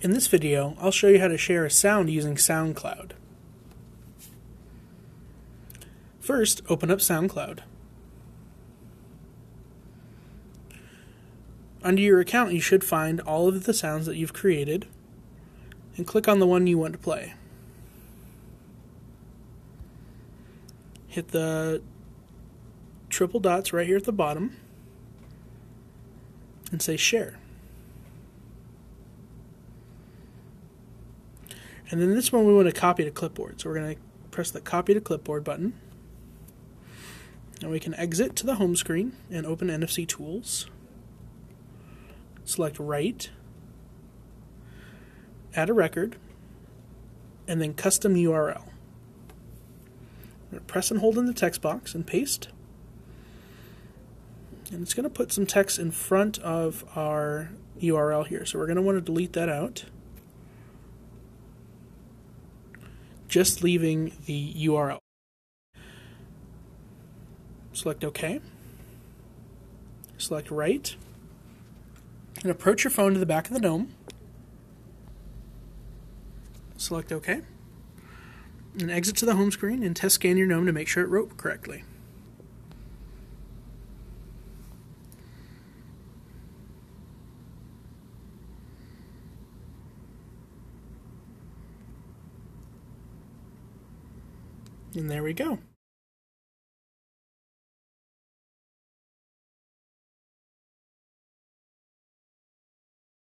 In this video, I'll show you how to share a sound using SoundCloud. First, open up SoundCloud. Under your account, you should find all of the sounds that you've created, and click on the one you want to play. Hit the triple dots right here at the bottom, and say Share. And then this one we want to copy to clipboard. So we're going to press the Copy to Clipboard button. And we can exit to the home screen and open NFC Tools. Select Write, add a record, and then Custom URL. We're going to press and hold in the text box and paste. And it's going to put some text in front of our URL here. So we're going to want to delete that out, just leaving the URL. Select OK. Select Write. And approach your phone to the back of the Gnome. Select OK. And exit to the home screen and test scan your Gnome to make sure it wrote correctly. And there we go.